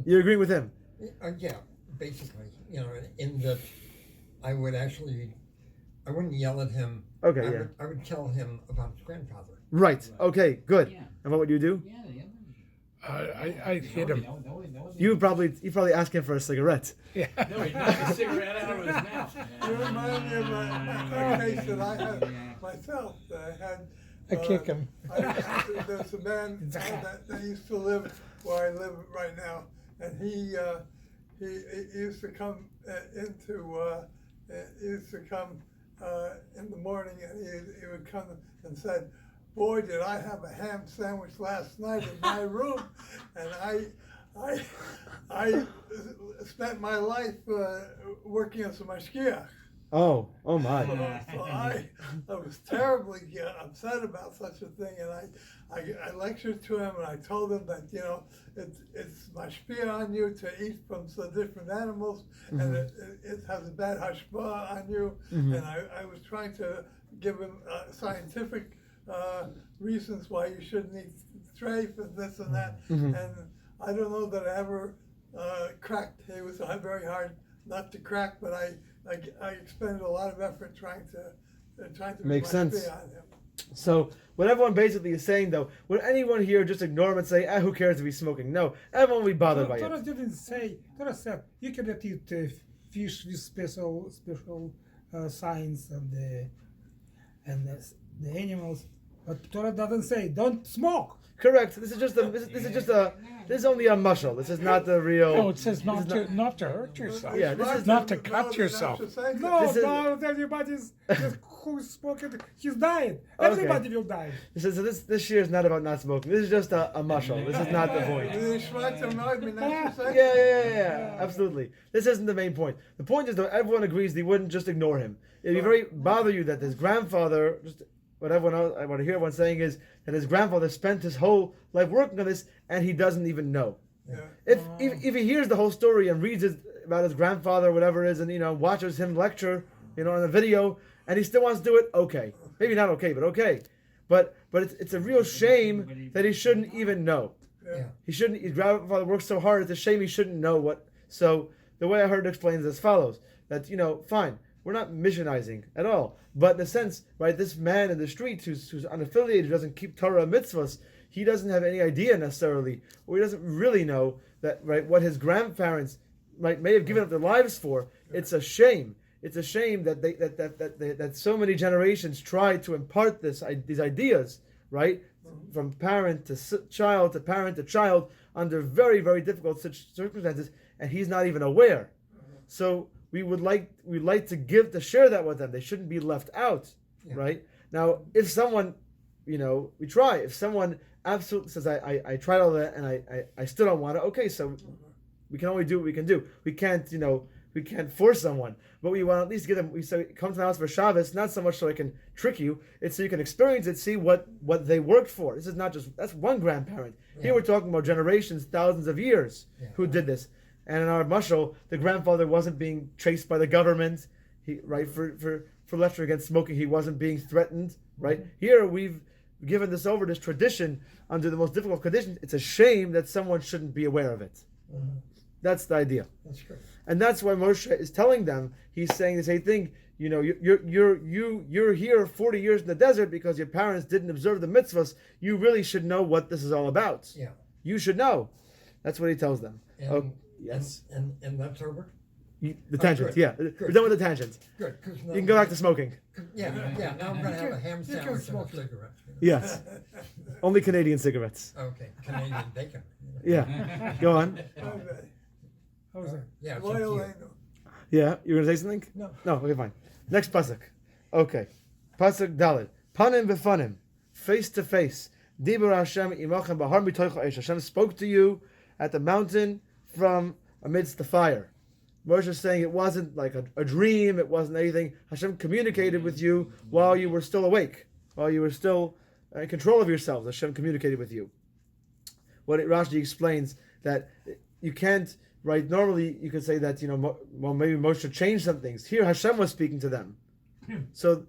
You're agreeing with him. Yeah, basically, in that I would actually, I wouldn't yell at him. Okay, I yeah. Would, I would tell him about his grandfather. Right. Okay, good. Yeah. And what would you do? Yeah, the I hit him. You probably ask him for a cigarette. Yeah. No, he knocked the cigarette out of his mouth. You remind me of a case that I had myself. I had. I kick him. There's a man that used to live where I live right now, and he used to come in the morning, and he would come and said, "Boy, did I have a ham sandwich last night in my room," and I spent my life working as a mashgiach. Oh my. So I was terribly upset about such a thing, and I lectured to him, and I told him that it's mashpia on you to eat from some different animals, and it has a bad hashpah on you, and I was trying to give him scientific reasons why you shouldn't eat treif and this and that, and I don't know that I ever cracked. It was very hard not to crack, but I expended a lot of effort trying to Makes sense. on him. So what everyone basically is saying, though, would anyone here just ignore him and say, who cares if he's smoking? No, everyone will be bothered by Torah it. didn't say. Torah said you cannot eat fish with special signs and the animals, but Torah doesn't say don't smoke. Correct. This is only a mushal. This is not the real. No, it says not to hurt yourself. Yeah, this is not to cut yourself. No, This is- everybody's who's smoking, he's dying. Everybody will die. This year is not about not smoking. This is just a mushal. This is not the point. Yeah. Absolutely. This isn't the main point. The point is, though, everyone agrees they wouldn't just ignore him. It'd be very bother you that his grandfather, just what everyone else, I want to hear everyone saying is that his grandfather spent his whole life working on this and he doesn't even know. Yeah. If he hears the whole story and reads about his grandfather or whatever it is, and watches him lecture, on the video, and he still wants to do it, okay. Maybe not okay, but okay. But it's a real shame that he shouldn't even know. Yeah. He shouldn't. His grandfather worked so hard. It's a shame he shouldn't know what. So the way I heard it explains as follows: that fine, we're not missionizing at all, but in a sense, right? This man in the street who's unaffiliated, who doesn't keep Torah mitzvahs, he doesn't have any idea necessarily, or he doesn't really know that, right? What his grandparents may have given up their lives for. It's a shame. It's a shame that that so many generations tried to impart these ideas, right, from parent to child to parent to child under very, very difficult circumstances, and he's not even aware. So we'd like to share that with them. They shouldn't be left out, right? Now, if someone, we try. If someone absolutely says, I tried all that and I still don't want it. Okay, so we can only do what we can do. We can't, we can't force someone, but we want to at least give them. We say, come to my house for Shabbos, not so much so I can trick you. It's so you can experience it, see what they worked for. This is not just, that's one grandparent. Here we're talking about generations, thousands of years who did this. And in our mashal, the grandfather wasn't being chased by the government, for lecturing against smoking. He wasn't being threatened, right? Here we've given this over, this tradition, under the most difficult conditions. It's a shame that someone shouldn't be aware of it. That's the idea. That's true. And that's why Moshe is telling them. He's saying the same thing. You're here 40 years in the desert because your parents didn't observe the mitzvahs. You really should know what this is all about. Yeah. You should know. That's what he tells them. And, yes. And that's over? The tangent. good. Yeah. Good. We're done with the tangent. Good. You can go back to smoking. Yeah. Now I'm going to have a ham You can sandwich and a smoke. cigarette. Yes. Only Canadian cigarettes. Okay. Canadian bacon. Yeah. Go on. How was that? Yeah. It's Loyal up to you. Yeah. You gonna say something? No. No. Okay. Fine. Next pasuk. Okay. Pasuk Dalet. Panim v'fanim. Face to face. Dibur Hashem imachem bahar mitoich ha'esh. Hashem spoke to you at the mountain from amidst the fire. Moshe is saying it wasn't like a dream. It wasn't anything. Hashem communicated with you while you were still awake, while you were still in control of yourselves. Hashem communicated with you. Rashi explains that you can't. Right, normally you could say that, maybe Moshe changed some things. Here Hashem was speaking to them. So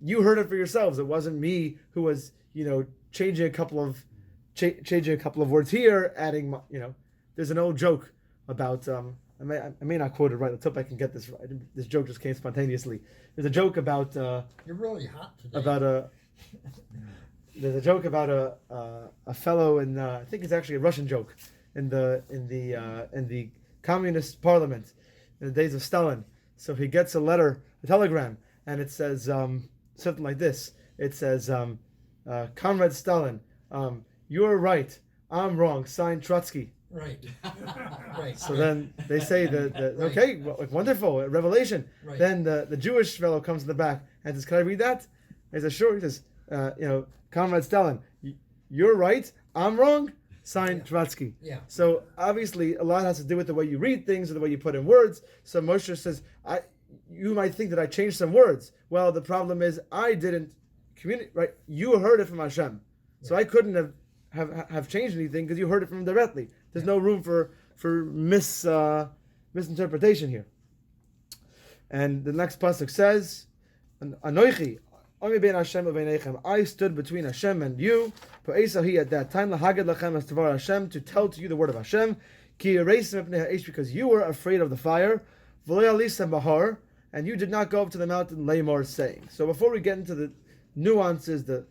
you heard it for yourselves. It wasn't me who was, changing a couple of words here, adding, there's an old joke about I may not quote it right. Let's hope I can get this right. This joke just came spontaneously. There's a joke about You're really hot today. there's a joke about a fellow in I think it's actually a Russian joke in the communist parliament in the days of Stalin. So he gets a telegram, and it says something like this. It says, "Comrade Stalin, you're right, I'm wrong. Signed, Trotsky." Right. Right. So then they say that okay, well, wonderful, revelation. Right. Then the Jewish fellow comes in the back and says, "Can I read that?" He says, "Sure." He says, "Comrade Stalin, you're right, I'm wrong. Signed, Trotsky." Yeah. So obviously, a lot has to do with the way you read things or the way you put in words. So Moshe says, you might think that I changed some words. Well, the problem is I didn't communicate. Right? You heard it from Hashem, so I couldn't have changed anything because you heard it from him directly. There's no room for misinterpretation here. And the next pasuk says, "Anoichi, Ami bein Hashem u'beinechem." I stood between Hashem and you. He at that time lahagid lachem as tvar Hashem, to tell to you the word of Hashem. Ki yireisim mipnei ha'esh, because you were afraid of the fire. V'lo yalisem bahar, and you did not go up to the mountain. Lamor, saying. So before we get into the nuances, the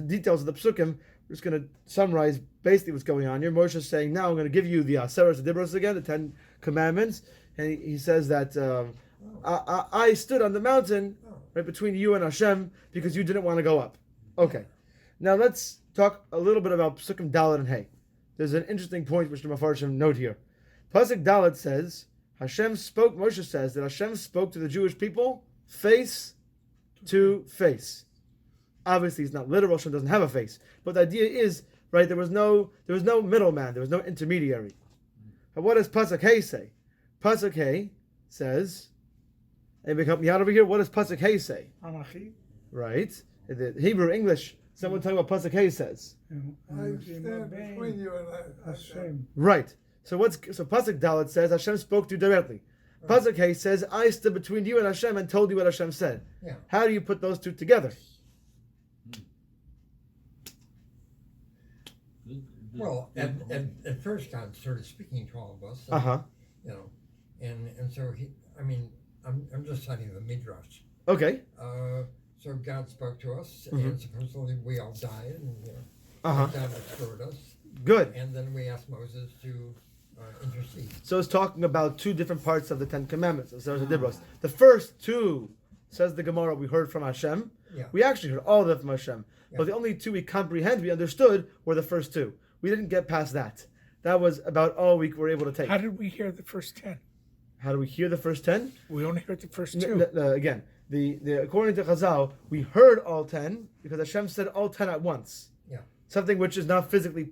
details of the psukim, we're just going to summarize basically what's going on here. Moshe is saying, now I'm going to give you the Aseres Dibros again, the 10 Commandments. And he says that I stood on the mountain right between you and Hashem because you didn't want to go up. Okay. Now let's talk a little bit about Psukim Dalet and Hey. There's an interesting point which the Mefarshim note here. Pasuk Dalet says, Moshe says that Hashem spoke to the Jewish people face to face. Obviously, it's not literal. Hashem doesn't have a face, but the idea is right. There was no middleman. There was no intermediary. And what does Pasuk Hey say? Pasuk Hey says, anybody help me out over here? What does Pasuk Hey say? Anachi. Right. In the Hebrew, English. Someone tell me what Pasuk Hey says. I stand between you and Hashem. Right. So Pasuk Dalet says Hashem spoke to you directly. Pasuk Hey says I stood between you and Hashem and told you what Hashem said. Yeah. How do you put those two together? Well, at first God started speaking to all of us. You know, and so I'm just citing the Midrash. Okay. So God spoke to us, and supposedly we all died, and God restored us. Good. And then we asked Moses to intercede. So it's talking about two different parts of the 10 Commandments. The first two, says the Gemara, we heard from Hashem. Yeah. We actually heard all of them from Hashem. Yeah. But the only two we understood were the first two. We didn't get past that. That was about all we were able to take. How did we hear the first 10? How do we hear the first 10? We only heard the first 2. Again, according to Chazal, we heard all 10 because Hashem said all 10 at once. Yeah. Something which is not physically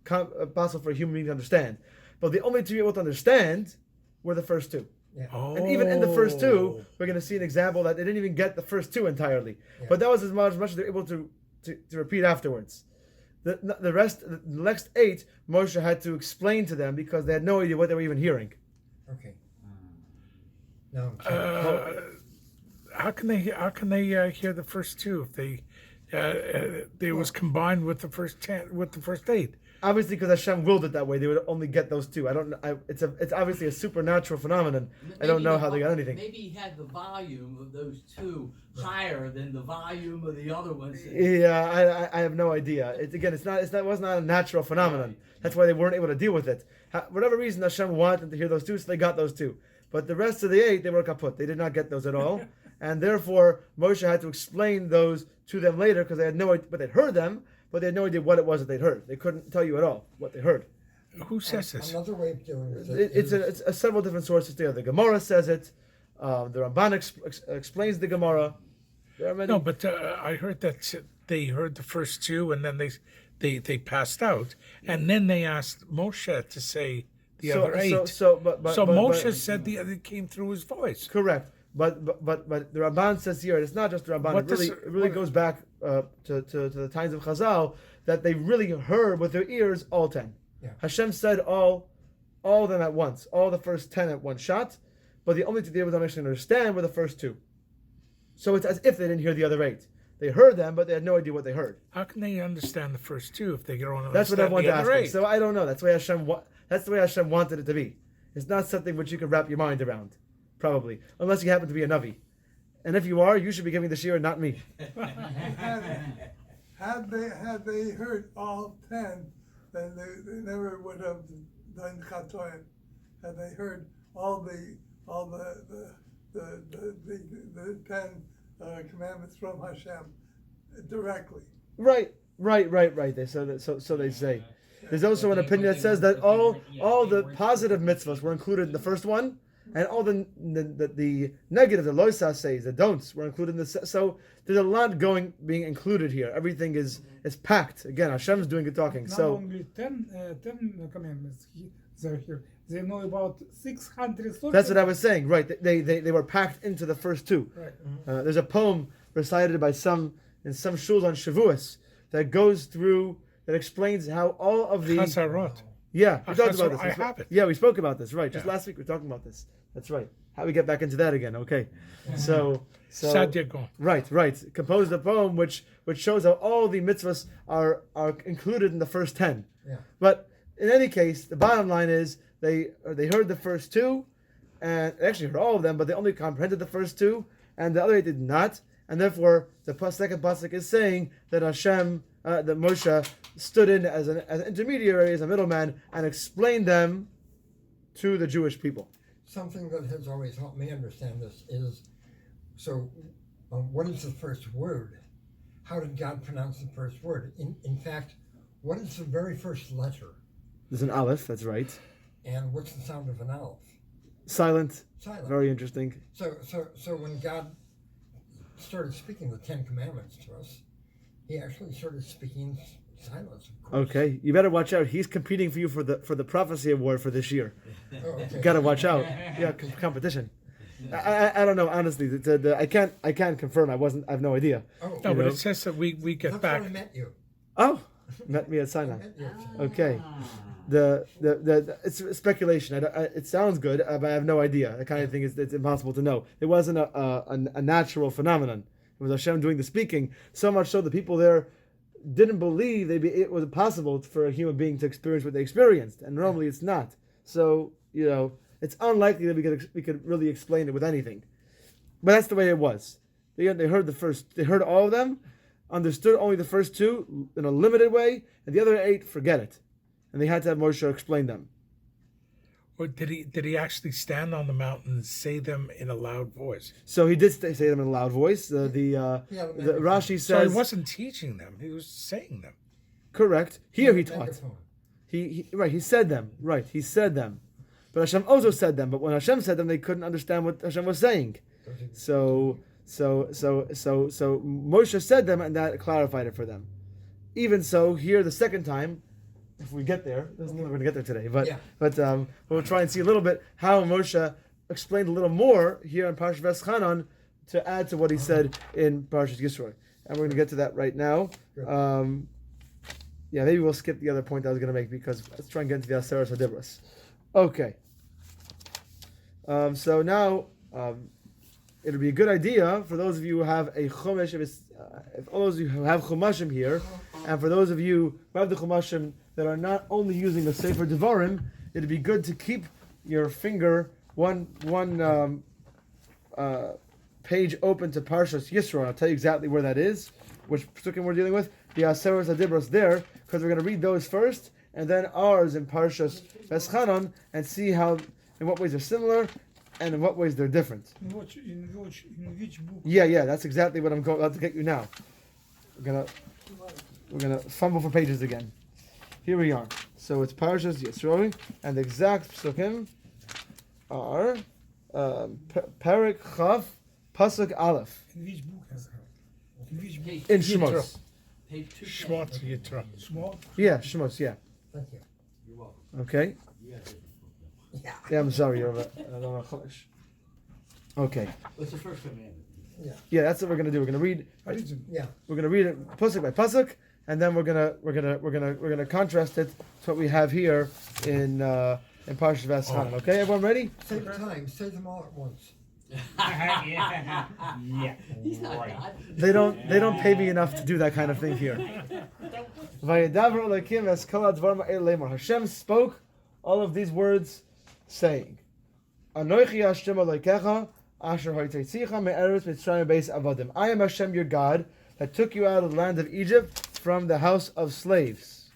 possible for a human being to understand. But the only two able to understand were the first two. Yeah. Oh. And even in the first two, we're going to see an example that they didn't even get the first two entirely. Yeah. But that was as much as they're able to repeat afterwards. The rest, the next 8, Moshe had to explain to them because they had no idea what they were even hearing. Okay. No. How can they hear the first 2 if they was combined with the first 10 with the first 8? Obviously, because Hashem willed it that way, they would only get those 2. I don't know. It's obviously a supernatural phenomenon. I don't know how they got anything. Maybe he had the volume of those 2 higher than the volume of the other ones. Yeah, I have no idea. It was not a natural phenomenon. That's why they weren't able to deal with it. Whatever reason, Hashem wanted them to hear those 2, so they got those 2. But the rest of the 8, they were kaput. They did not get those at all, and therefore Moshe had to explain those to them later because they had no idea, but they'd heard them. But they had no idea what it was that they'd heard. They couldn't tell you at all what they heard. Who says this? Another way of doing it. It's several different sources there. The Gemara says it. The Ramban explains the Gemara. There are many. No, but I heard that they heard the first 2 and then they passed out, and then they asked Moshe to say the other 8. So Moshe said the other came through his voice. Correct. But the Ramban says here, it's not just the Ramban. It really goes back to the times of Chazal that they really heard with their ears all 10. Yeah. Hashem said all of them at once, all the first 10 at one shot. But the only two they were able to actually understand were the first 2. So it's as if they didn't hear the other 8. They heard them, but they had no idea what they heard. How can they understand the first 2 if they don't understand That's what everyone's the other asking. 8? So I don't know. That's why That's the way Hashem wanted it to be. It's not something which you can wrap your mind around, probably, unless you happen to be a Navi. And if you are, you should be giving the shir, not me. Had they heard all 10, then they never would have done Chatoim. Had they heard all the 10 commandments from Hashem directly. Right. So they say. There's also an opinion that says that all the positive mitzvahs were included in the first one, and all the negative, the loisas says, the don'ts, were included in the. So there's a lot being included here. Everything is packed. Again, Hashem's doing the talking. Not So only 10 commandments they're here. They know about 600. that's what I was saying. Right. They were packed into the first two. Right. There's a poem recited by in some shuls on Shavuos that goes through, that explains how all of the Chazarot. yeah, we talked about this. I have it. Yeah, we spoke about this. Right, just Yeah. last week we were talking about this. That's right. How we get back into that again? Okay, so Sadyagon. right. Composed a poem which shows how all the mitzvahs are included in the first 10. Yeah. But in any case, the bottom line is they heard the first two, and they actually heard all of them, but they only comprehended the first two, and the other 8 did not, and therefore the second pasuk is saying that Hashem, that Moshe stood in as an intermediary, as a middleman, and explained them to the Jewish people. Something that has always helped me understand this is, so what is the first word? How did God pronounce the first word? In fact, what is the very first letter? There's an aleph, that's right. And what's the sound of an aleph? Silent. Silent. Very interesting. So when God started speaking the 10 Commandments to us, he actually started speaking silence, of course. Okay, you better watch out. He's competing for you for the prophecy award for this year. Oh, okay. Got to watch out. Yeah, competition. I don't know, honestly. I can't confirm. I have no idea. Oh, No, You but know? it says that we get that's back. where I met you. Oh, met me at Sinai. Met you. Okay. The it's speculation. It sounds good, but I have no idea. The kind of thing it's impossible to know. It wasn't a natural phenomenon. It was Hashem doing the speaking. So much so the people there didn't believe it was possible for a human being to experience what they experienced, and normally it's not. So it's unlikely that we could really explain it with anything. But that's the way it was. They heard all of them, understood only the first two in a limited way, and the other 8 forget it. And they had to have Moshe explain them. Or did he actually stand on the mountain and say them in a loud voice? So he did say them in a loud voice. The Rashi So says he wasn't teaching them; he was saying them. correct. Here he taught. Megaphone. He said them. Right, he said them. But Hashem also said them. But when Hashem said them, they couldn't understand what Hashem was saying. So Moshe said them, and that clarified it for them. Even so, here the second time, if we get there, doesn't mean we're going to get there today, but we'll try and see a little bit how Moshe explained a little more here in Parashat Veschanan to add to what he said in Parashat Yisro. And we're going to get to that right now. Maybe we'll skip the other point I was going to make, because let's try and get into the Aseres HaDibros. Okay. So now, it'll be a good idea for those of you who have a Chumash, if all those of you who have Chumashim here, and for those of you who have the Chumashim that are not only using the Sefer Devarim, it'd be good to keep your finger one page open to Parshas Yisro. I'll tell you exactly where that is, which psukim we're dealing with. The Aseres HaDibros there, because we're going to read those first, and then ours in Parshas Veschanan, and see how, in what ways they're similar, and in what ways they're different. In which book? Yeah, that's exactly what I'm about to get you now. We're gonna fumble for pages again. Here we are. So it's Parashas Yisro, and the exact psukim are Perek Chav Pasuk Aleph In which book has her? In which book? Page in two. Shmos. Page 2. Shmot Yitro. Small. Yeah, Shmos. Yeah. Thank you. You're welcome. Okay. Yeah. Yeah, I'm sorry. I don't know Chumash. Okay. What's the first commandment? Yeah, that's what we're gonna do. We're gonna read. Origin. Yeah. We're gonna read it pasuk by pasuk, and then we're gonna contrast it to what we have here in Parshas Veschanan. Okay, everyone ready? Save time. Say them all at once. Yeah. He's not God. They don't pay me enough to do that kind of thing here. Vayedaber Elokim es kol hadvarim ha'el lemor. Hashem spoke all of these words saying, Anochi Hashem Elokecha, Asher Hoytzicha me'eretz Mitzrayim beis avadim. I am Hashem your God that took you out of the land of Egypt from the house of slaves.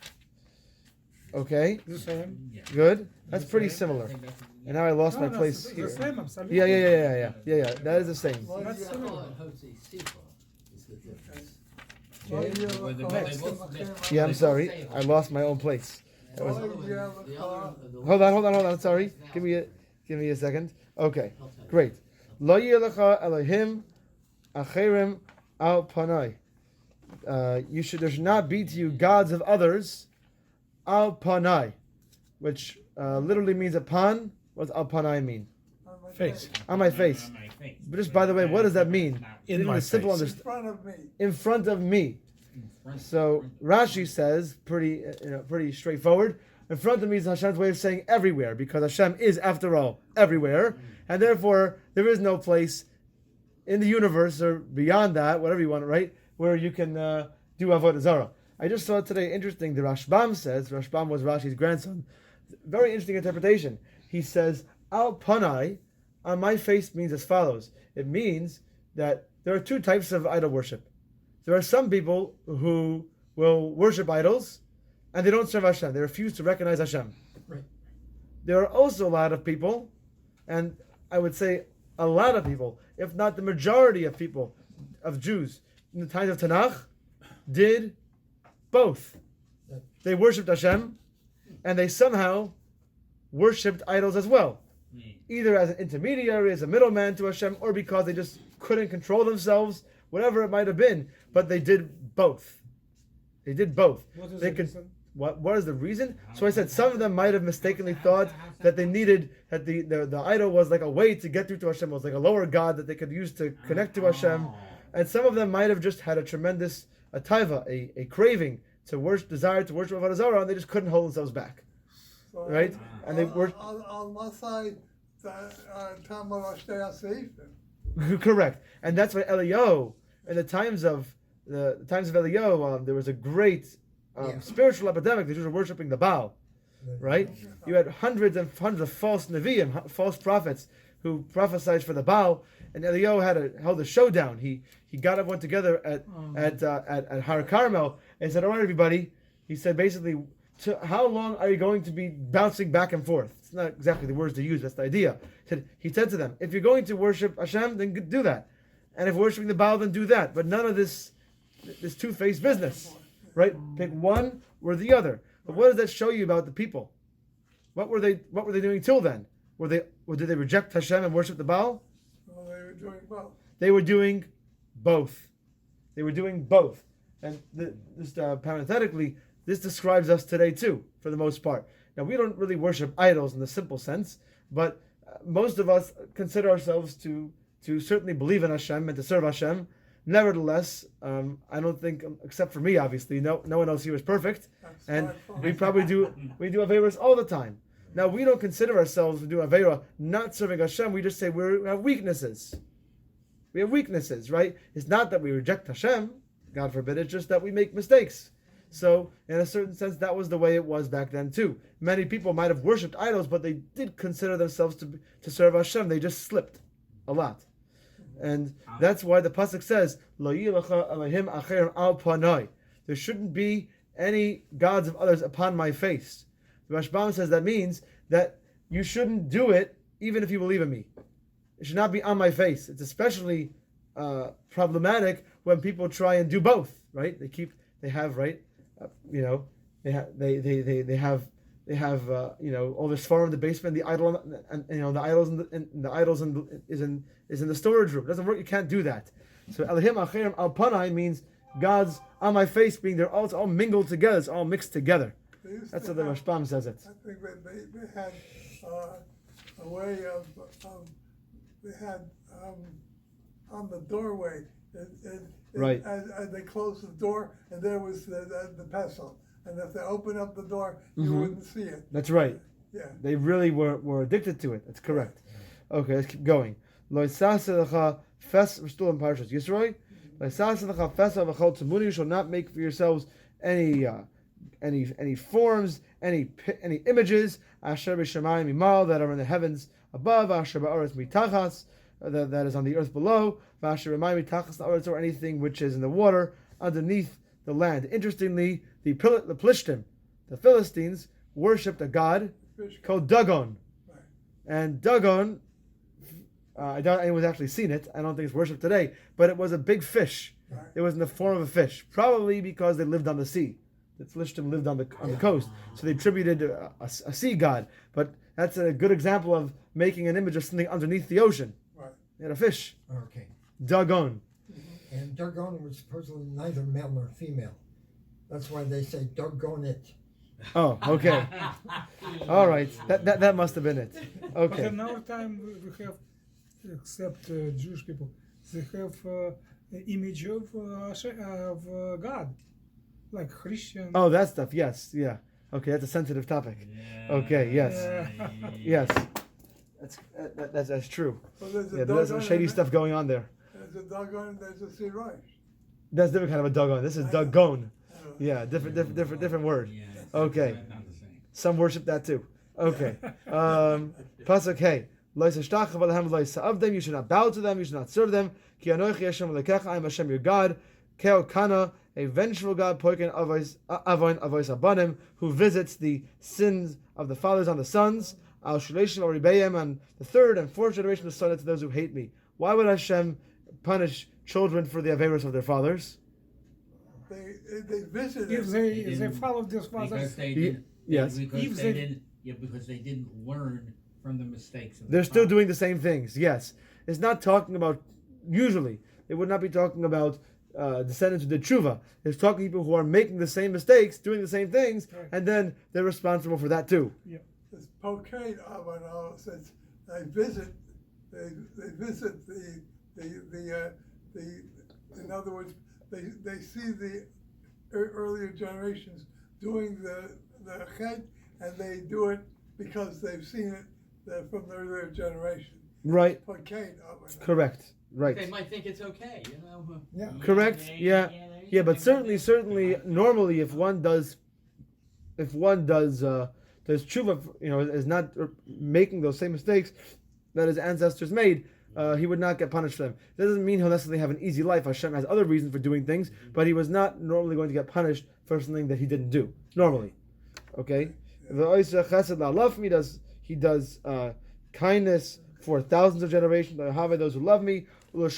Okay, The same. good. That's pretty Same. similar. I think that's- And now I lost my No, place that's here. the same, absolutely. Yeah. That is the same. Well, That's you similar. call it Hotzi Sifa is the difference. Well, they both- Yeah, I'm they sorry. both say I lost my own place. The was- other one- the other- Hold on. Sorry. Give me a second. Okay. I'll tell you. Great. Lo yelecha Elohim acherim al panai. There should not be to you gods of others al panai, which literally means upon. What does al panai mean? Face. On my face. On my face. But just by the way, what does that mean? In Even my the simple face. In understanding. front of me. In front of me. So Rashi says, pretty straightforward. In front of me is Hashem's way of saying everywhere, because Hashem is, after all, everywhere, and therefore there is no place in the universe or beyond that, whatever you want, right, where you can do avodah zarah. I just saw today interesting. The Rashbam says, Rashbam was Rashi's grandson. Very interesting interpretation. He says, Al panai, on my face, means as follows. It means that there are two types of idol worship. There are some people who will worship idols and they don't serve Hashem. They refuse to recognize Hashem. Right. There are also a lot of people, and I would say a lot of people, if not the majority of people, of Jews, in the times of Tanakh, did both. They worshipped Hashem and they somehow worshipped idols as well. Either as an intermediary, as a middleman to Hashem, or because they just couldn't control themselves, whatever it might have been, but they did both. They did both. What is They the could. reason? What is the reason? So I said some of them might have mistakenly thought that they needed that the idol was like a way to get through to Hashem. It was like a lower god that they could use to connect to Hashem, and some of them might have just had a tremendous taiva, a craving to worship, desire to worship Avodah Zarah, and they just couldn't hold themselves back, So right? And they were on my side, Talmud Ashtei Seifim. correct, and that's why Eliyahu, in the times of Eliyahu, there was a great spiritual epidemic. The Jews were worshiping the Baal, right? You had hundreds and hundreds of false Nevi'im, false prophets who prophesied for the Baal, and Eliyahu held a showdown. He got everyone together at Har Carmel and said, "All right, everybody," he said, basically, how long are you going to be bouncing back and forth? It's not exactly the words to use, that's the idea. He said to them, if you're going to worship Hashem, then do that. And if worshiping the Baal, then do that. But none of this two-faced business, right? Pick one or the other. But what does that show you about the people? What were they doing till then? Did they reject Hashem and worship the Baal? Well, they were doing both. They were doing both. And parenthetically, this describes us today too, for the most part. Now, we don't really worship idols in the simple sense, but most of us consider ourselves to certainly believe in Hashem and to serve Hashem. Nevertheless, I don't think, except for me, obviously, no one else here is perfect, That's and my fault. we probably do Averas all the time. Now, we don't consider ourselves to do Avera not serving Hashem. We just say we have weaknesses. We have weaknesses, right? It's not that we reject Hashem, God forbid. It's just that we make mistakes. So, in a certain sense, that was the way it was back then too. Many people might have worshipped idols, but they did consider themselves to serve Hashem. They just slipped a lot, and that's why the pasuk says, "Lo yilacha Elohim acherim al panai." There shouldn't be any gods of others upon my face. The Rashbam says that means that you shouldn't do it even if you believe in me. It should not be on my face. It's especially problematic when people try and do both. Right? They have all this far in the basement, the idol, and the idols is in the storage room. It doesn't work. You can't do that. So Elohim acherim al panai means gods on my face, being they're all mingled together. It's all mixed together. They used That's to how the have- Rashbam says it. I think they had a way of they had on the doorway. Right. As they closed the door, and there was the pestle. And if they open up the door, you Mhm. wouldn't see it. That's right. Yeah. They really were addicted to it. That's correct. Okay, let's keep going. Lo yisaseh fes. We're still in Parshas Yisroi. Lo yisaseh fes avachol tzimuni. You shall not make for yourselves any forms, any images asher b'shamayim imal that are in the heavens above, asher ba'aretz mitachas that is on the earth below, asher b'mayim mitachas la'aretz, or anything which is in the water underneath the land. Interestingly, the Plishtim, the Philistines, worshipped a god Fish called Dagon, Right. and Dagon. I doubt anyone's actually seen it. I don't think it's worshipped today, but it was a big fish. Right. It was in the form of a fish, probably because they lived on the sea. The Philistines lived on the coast, so they attributed a sea god. But that's a good example of making an image of something underneath the ocean. Right. They had a fish, Okay. Dagon. And Dagon was supposedly neither male nor female. That's why they say doggone it. Oh, okay. All right, that must have been it. But Okay. in our time, we have, except Jewish people, they have image of God, like Christian. Oh, that stuff. Yes, yeah. Okay, that's a sensitive topic. Okay, yes, yes. That's true. So there's a Yeah, there's Dagon some shady and stuff going on there. There's a Dagon and there's a Siraj. That's different kind of a Dagon. This is Dagon. Yeah, different word. Okay. Some worship that too. Okay. Pasuk Hey. You should not bow to them. You should not serve them. Ki anochi Hashem Elokecha. I am Hashem your God. Keo Kana, a vengeful God, poiken avos abanim, who visits the sins of the fathers on the sons. Al shuleshim al ribeim, and the third and fourth generation of son to those who hate me. Why would Hashem punish children for the averos of their fathers? They visited. If they follow this Because fathers, they didn't. Yes. Because If they they- didn't. Yeah, because they didn't learn from the mistakes of They're the still fathers. doing the same things. Yes, it's not talking about. Usually, it would not be talking about descendants of the tshuva. It's talking people who are making the same mistakes, doing the same things, Right. and then they're responsible for that too. This Pokade Avano says they visit the in other words they see the earlier generations doing the chet, and they do it because they've seen it from the earlier generation. Right. Pokade Avano. Correct. Right. They might think it's okay, you know. Yeah. Correct. Yeah. Yeah. But certainly, normally, if one does tshuva, is not making those same mistakes that his ancestors made, he would not get punished for them. That doesn't mean he'll necessarily have an easy life. Hashem has other reasons for doing things, but he was not normally going to get punished for something that he didn't do normally. Okay. He does kindness for thousands of generations. Those who love me, and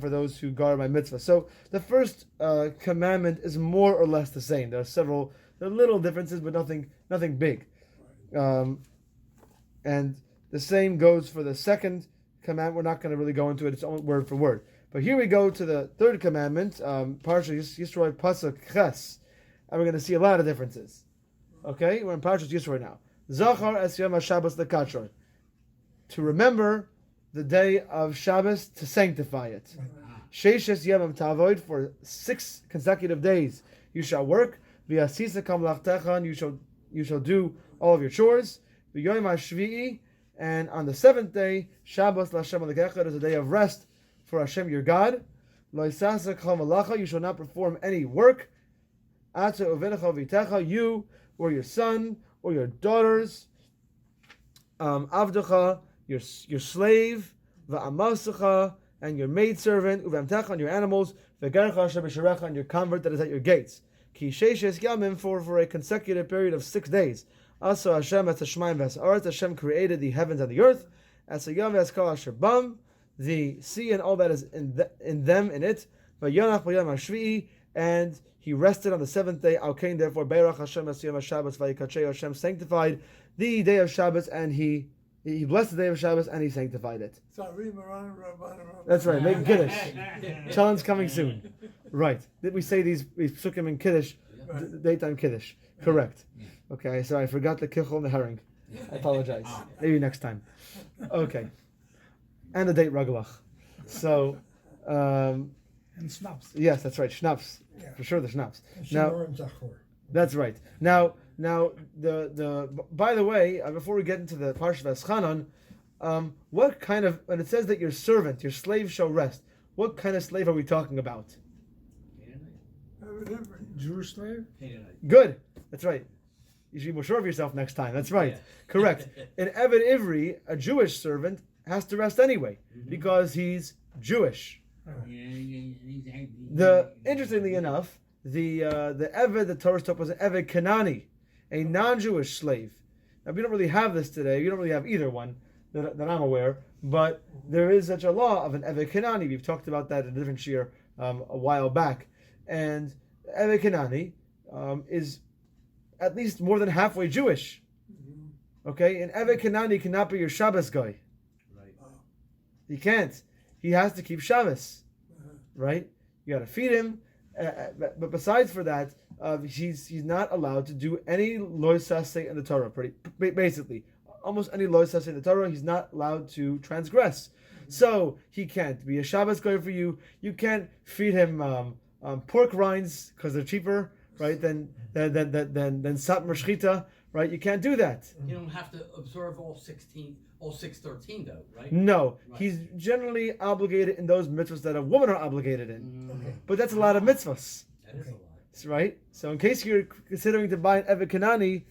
for those who guard my mitzvah. So the first commandment is more or less the same. There are little differences, but nothing big. And the same goes for the second commandment. We're not going to really go into it. It's own word for word. But here we go to the third commandment, Parsha Yisroel Pasuk Ches, and we're going to see a lot of differences. Okay, we're in Parsha Yisroel now. Zachar es Yom HaShabbos lekachor, to remember the day of Shabbos, to sanctify it. Sheishes Yom Tavoid, for 6 consecutive days you shall work. V'yasisa kam lachtecha, and you shall do all of your chores. V'yom HaShvi'i, and on the 7th day, Shabbos l'Hashem Elokecha, is a day of rest for Hashem your God. Lo yisasa kol malacha, you shall not perform any work. Ata uvenecha v'itecha, you or your son or your daughters. Avdecha, your slave. Va'amasecha, and your maidservant. Uvamtecha, and your animals. V'gercha asher b'sharecha, and your convert that is at your gates. Ki sheishes yamim, for a consecutive period of 6 days. Also Hashem as Shemaim v'Haaretz, Hashem created the heavens and the earth. As a yom v'Haskal asher bam, the sea and all that is in it. V'yonach b'yom hashvi'i, and he rested on the 7th day. Alkein, therefore, Beirach Hashem es yom Shabbos v'yikachei, Hashem sanctified the day of Shabbos, and he blessed the day of Shabbos, and he sanctified it. That's right. Make Kiddush. Challenge coming soon. Right. Did we say these psukim in Kiddush? Daytime Kiddush. Correct. Okay, so I forgot the kichel and the herring. I apologize. Maybe next time. Okay. And the date Raglach. So, and snaps. yes, that's right. Schnapps. Yeah. For sure, the schnapps. Now, Now, that's right. Now, the by the way, before we get into the Parsha V'Eschanan, what kind of, when it says that your servant, your slave shall rest, what kind of slave are we talking about? Jewish slave? Good. That's right. You should be more sure of yourself next time. That's right. Yeah. Correct. In Eved Ivri, a Jewish servant has to rest anyway because he's Jewish. Interestingly enough, the Eved the Torah taught was an Eved Kanani, a non-Jewish slave. Now we don't really have this today. We don't really have either one that I'm aware. But there is such a law of an Eved Kanani. We've talked about that in a different shir a while back. And Eved Kanani is at least more than halfway Jewish. Okay, and Eved Kanani cannot be your Shabbos guy. Right. He can't. He has to keep Shabbos, right? You got to feed him. But besides for that, he's not allowed to do any loy saseh in the Torah. Basically, almost any loy saseh in the Torah, he's not allowed to transgress. So he can't be a Shabbos guy for you. You can't feed him pork rinds because they're cheaper, right? Than satmar shchita, right? You can't do that. You don't have to observe all 613 though, right? No, Right. he's generally obligated in those mitzvahs that a woman are obligated in. Okay. But that's a lot of mitzvahs, That is a lot. right? So in case you're considering to buy an Eved Kanani,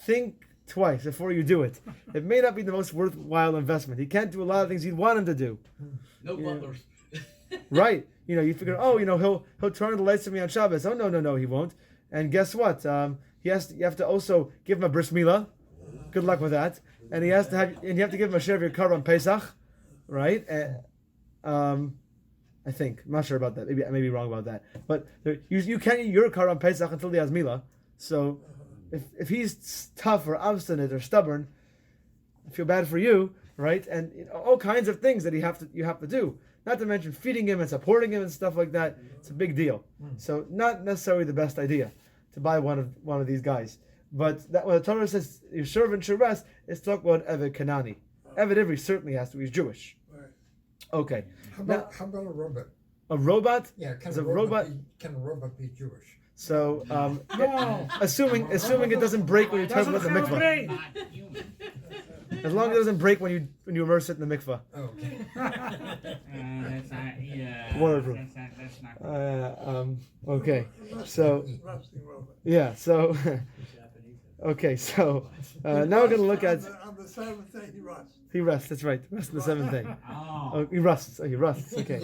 think twice before you do it. It may not be the most worthwhile investment. He can't do a lot of things you'd want him to do. No Yeah. butlers. Right. You figure, he'll turn the lights on me on Shabbos. Oh, no, he won't. And guess what? You have to also give him a bris milah. Good luck with that. And you have to give him a share of your car on Pesach, right? I think. I'm not sure about that. Maybe I may be wrong about that. But you can't eat your car on Pesach until he has milah. So if he's tough or obstinate or stubborn, I feel bad for you, right? And all kinds of things that you have to do. Not to mention feeding him and supporting him and stuff like that. It's a big deal. So not necessarily the best idea to buy one of these guys. But that when the Torah says your servant should rest, it's talking about Eved Kanani. Eved Ivri certainly has to. He's Jewish. Right. Okay. How about a robot? A robot? Yeah, Is a robot? Can a robot be Jewish? So No, assuming it doesn't break when you turn it doesn't in the have a mikvah. brain. Not human. As long as it doesn't break when you immerse it in the mikvah. Oh, okay. That's not. Yeah. Whatever. That's not. Okay. So Rusting robot. yeah. So okay. So now we're gonna look at On the seventh day he rusts. he rests. That's right. Rest in the seventh day. Oh. Oh, he rusts. Oh, he rusts. Okay.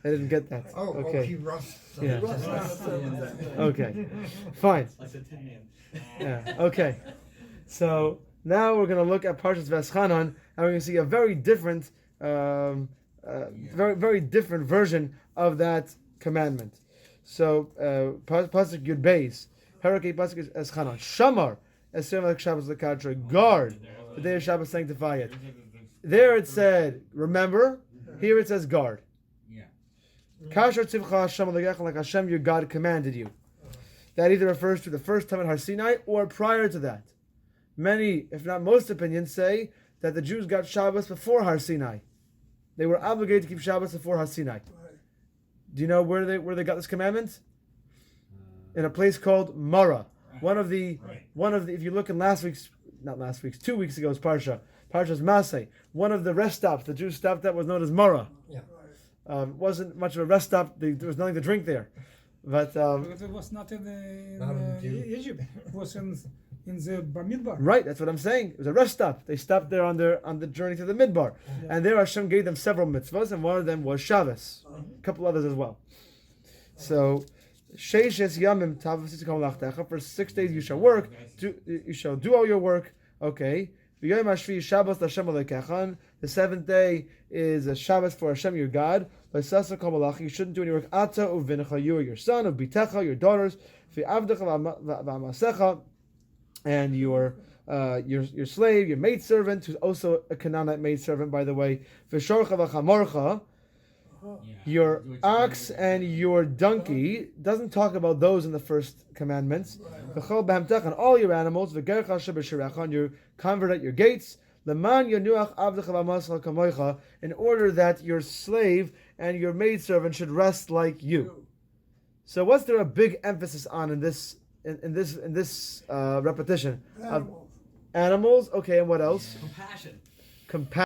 I didn't get that. Oh, he Okay. rusts. Yeah. Rusts on the seventh day. Okay. Fine. Like the tan. Yeah. Okay. So now we're going to look at Parshas Veschanan, and we're going to see a very different, very different version of that commandment. So Pasuk Yud Beis, Parakei Pasuk Veschanan, Shamar, Esem Lek Shabbos Lekadra, guard the day of Shabbos, sanctify it. There it said, remember. Here it says guard. Yeah. Kasher tzivcha Hashem Elokecha, like Hashem your God commanded you. That either refers to the first time at Har Sinai or prior to that. Many, if not most opinions, say that the Jews got Shabbos before Har Sinai. They were obligated to keep Shabbos before Har Sinai. Do you know where they got this commandment? In a place called Mara. One of the if you look in 2 weeks ago's Parshas Maseh, one of the rest stops the Jews stopped at was known as Mara. Yeah. It wasn't much of a rest stop. There was nothing to drink there. But Because it was not in Not in Egypt. It was in the Bamidbar. right, that's what I'm saying. It was a rest stop. They stopped there on the journey to the Midbar. And there Hashem gave them several mitzvahs, and one of them was Shabbos. A couple others as well. So, Sheishes Yamim Tavasitikam Lachtecha, for 6 days you shall work, you shall do all your work. Okay. V'yom hashvi Shabbos L'Hashem Elokecha. The 7th day is a Shabbos for Hashem your God. L'sasa kol malach. You shouldn't do any work. Ata u'vincha, you or your son, u'bitecha, your daughters, v'avdecha v'amasecha, and your slave, your maidservant, who's also a Canaanite maidservant, by the way. V'shorcha v'chamorcha, your ox and your donkey. Doesn't talk about those in the first commandments. V'chol b'hamtech, and all your animals. V'gercha sheb'shirecha, and your convert at your gates. Leman yanuach avdecha v'amascha kamoicha, in order that your slave and your maidservant should rest like you. So, what's there a big emphasis on in this repetition? Animals. Animals. Okay, and what else? Compassion. Compassion.